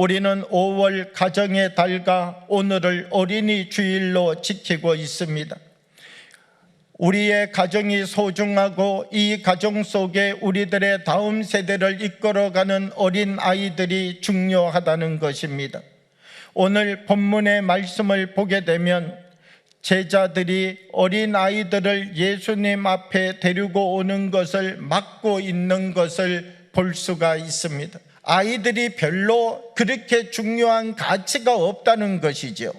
우리는 5월 가정의 달과 오늘을 어린이 주일로 지키고 있습니다. 우리의 가정이 소중하고 이 가정 속에 우리들의 다음 세대를 이끌어가는 어린 아이들이 중요하다는 것입니다. 오늘 본문의 말씀을 보게 되면 제자들이 어린 아이들을 예수님 앞에 데리고 오는 것을 막고 있는 것을 볼 수가 있습니다. 아이들이 별로 그렇게 중요한 가치가 없다는 것이죠.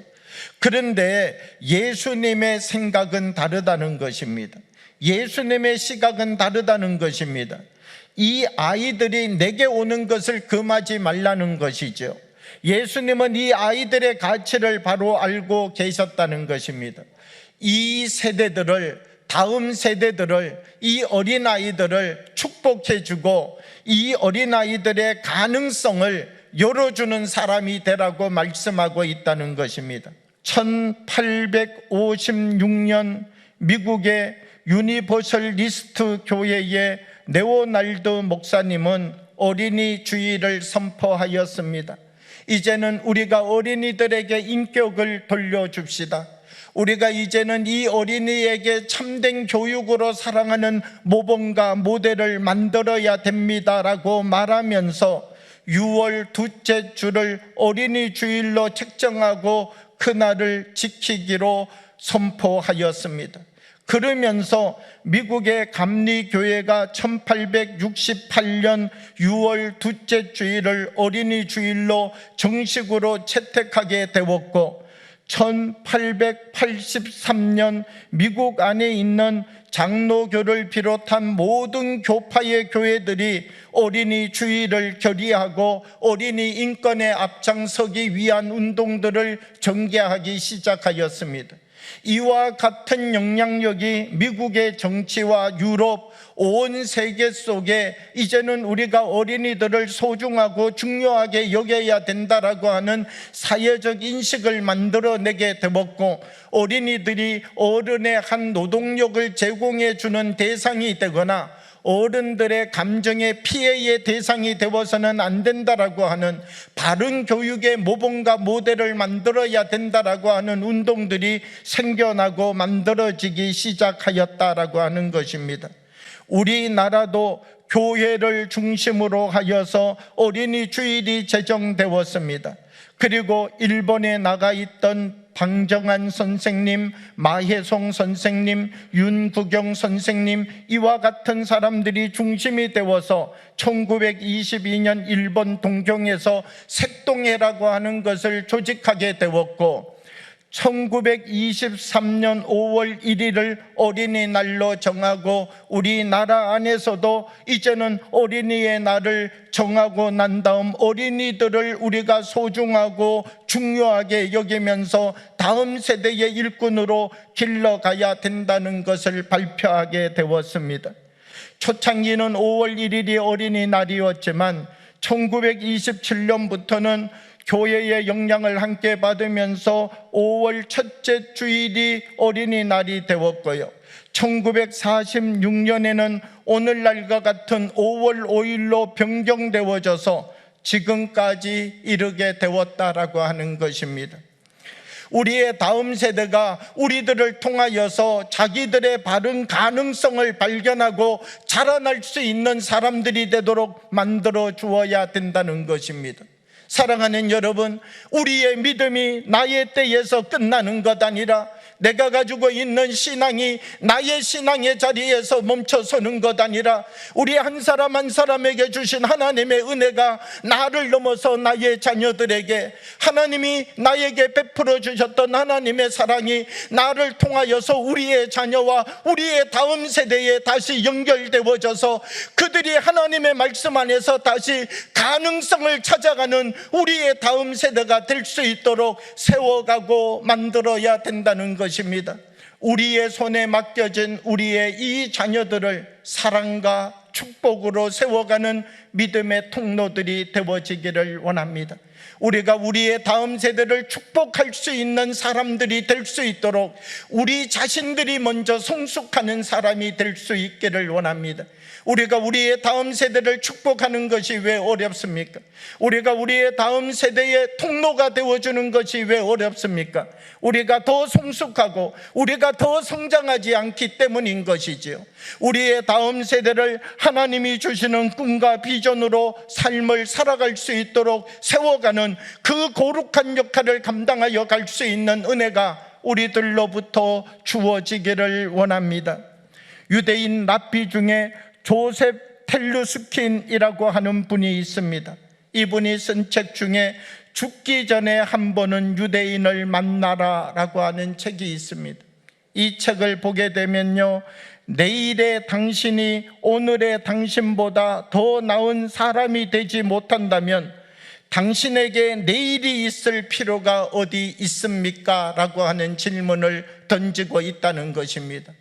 그런데 예수님의 생각은 다르다는 것입니다. 예수님의 시각은 다르다는 것입니다. 이 아이들이 내게 오는 것을 금하지 말라는 것이죠. 예수님은 이 아이들의 가치를 바로 알고 계셨다는 것입니다. 이 세대들을, 다음 세대들을, 이 어린아이들을 축복해주고 이 어린아이들의 가능성을 열어주는 사람이 되라고 말씀하고 있다는 것입니다. 1856년 미국의 유니버설리스트 교회의 레오날드 목사님은 어린이 주의를 선포하였습니다. 이제는 우리가 어린이들에게 인격을 돌려줍시다. 우리가 이제는 이 어린이에게 참된 교육으로 사랑하는 모범과 모델을 만들어야 됩니다라고 말하면서 6월 둘째 주를 어린이 주일로 책정하고 그날을 지키기로 선포하였습니다. 그러면서 미국의 감리교회가 1868년 6월 둘째 주일을 어린이 주일로 정식으로 채택하게 되었고 1883년 미국 안에 있는 장로교를 비롯한 모든 교파의 교회들이 어린이 주일을 결의하고 어린이 인권에 앞장서기 위한 운동들을 전개하기 시작하였습니다. 이와 같은 영향력이 미국의 정치와 유럽, 온 세계 속에 이제는 우리가 어린이들을 소중하고 중요하게 여겨야 된다라고 하는 사회적 인식을 만들어내게 되었고, 어린이들이 어른의 한 노동력을 제공해 주는 대상이 되거나 어른들의 감정의 피해의 대상이 되어서는 안 된다라고 하는, 바른 교육의 모범과 모델을 만들어야 된다라고 하는 운동들이 생겨나고 만들어지기 시작하였다라고 하는 것입니다. 우리나라도 교회를 중심으로 하여서 어린이 주일이 제정되었습니다. 그리고 일본에 나가 있던 방정환 선생님, 마혜송 선생님, 윤구경 선생님, 이와 같은 사람들이 중심이 되어서 1922년 일본 동경에서 색동회라고 하는 것을 조직하게 되었고, 1923년 5월 1일을 어린이날로 정하고 우리나라 안에서도 이제는 어린이의 날을 정하고 난 다음 어린이들을 우리가 소중하고 중요하게 여기면서 다음 세대의 일꾼으로 길러가야 된다는 것을 발표하게 되었습니다. 초창기는 5월 1일이 어린이날이었지만 1927년부터는 교회의 영향을 함께 받으면서 5월 첫째 주일이 어린이날이 되었고요, 1946년에는 오늘날과 같은 5월 5일로 변경되어져서 지금까지 이르게 되었다라고 하는 것입니다. 우리의 다음 세대가 우리들을 통하여서 자기들의 바른 가능성을 발견하고 자라날 수 있는 사람들이 되도록 만들어 주어야 된다는 것입니다. 사랑하는 여러분, 우리의 믿음이 나의 때에서 끝나는 것 아니라 내가 가지고 있는 신앙이 나의 신앙의 자리에서 멈춰서는 것 아니라 우리 한 사람 한 사람에게 주신 하나님의 은혜가 나를 넘어서 나의 자녀들에게, 하나님이 나에게 베풀어 주셨던 하나님의 사랑이 나를 통하여서 우리의 자녀와 우리의 다음 세대에 다시 연결되어져서 그들이 하나님의 말씀 안에서 다시 가능성을 찾아가는 우리의 다음 세대가 될 수 있도록 세워가고 만들어야 된다는 것입니다. 우리의 손에 맡겨진 우리의 이 자녀들을 사랑과 축복으로 세워가는 믿음의 통로들이 되어지기를 원합니다. 우리가 우리의 다음 세대를 축복할 수 있는 사람들이 될 수 있도록 우리 자신들이 먼저 성숙하는 사람이 될 수 있기를 원합니다. 우리가 우리의 다음 세대를 축복하는 것이 왜 어렵습니까? 우리가 우리의 다음 세대의 통로가 되어주는 것이 왜 어렵습니까? 우리가 더 성숙하고 우리가 더 성장하지 않기 때문인 것이지요. 우리의 다음 세대를 하나님이 주시는 꿈과 비전으로 삶을 살아갈 수 있도록 세워가는 그 거룩한 역할을 감당하여 갈 수 있는 은혜가 우리들로부터 주어지기를 원합니다. 유대인 랍비 중에 조셉 텔루스킨이라고 하는 분이 있습니다. 이분이 쓴 책 중에 죽기 전에 한 번은 유대인을 만나라 라고 하는 책이 있습니다. 이 책을 보게 되면요, 내일의 당신이 오늘의 당신보다 더 나은 사람이 되지 못한다면 당신에게 내일이 있을 필요가 어디 있습니까? 라고 하는 질문을 던지고 있다는 것입니다.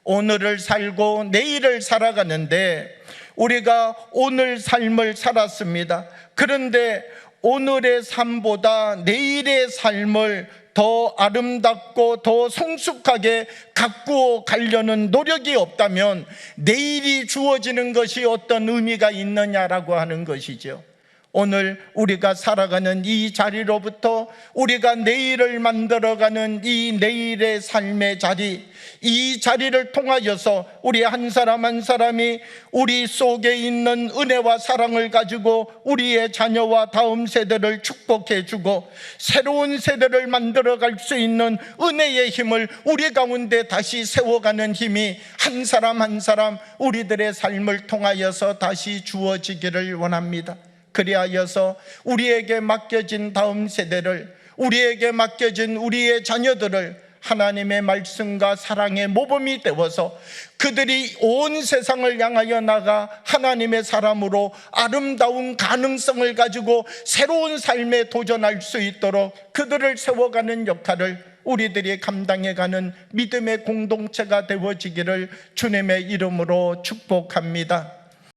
오늘을 살고 내일을 살아가는데 우리가 오늘 삶을 살았습니다. 그런데 오늘의 삶보다 내일의 삶을 더 아름답고 더 성숙하게 가꾸어 가려는 노력이 없다면 내일이 주어지는 것이 어떤 의미가 있느냐라고 하는 것이죠. 오늘 우리가 살아가는 이 자리로부터 우리가 내일을 만들어가는 이 내일의 삶의 자리, 이 자리를 통하여서 우리 한 사람 한 사람이 우리 속에 있는 은혜와 사랑을 가지고 우리의 자녀와 다음 세대를 축복해주고 새로운 세대를 만들어갈 수 있는 은혜의 힘을 우리 가운데 다시 세워가는 힘이 한 사람 한 사람 우리들의 삶을 통하여서 다시 주어지기를 원합니다. 그리하여서 우리에게 맡겨진 다음 세대를, 우리에게 맡겨진 우리의 자녀들을 하나님의 말씀과 사랑의 모범이 되어서 그들이 온 세상을 향하여 나가 하나님의 사람으로 아름다운 가능성을 가지고 새로운 삶에 도전할 수 있도록 그들을 세워가는 역할을 우리들이 감당해가는 믿음의 공동체가 되어지기를 주님의 이름으로 축복합니다.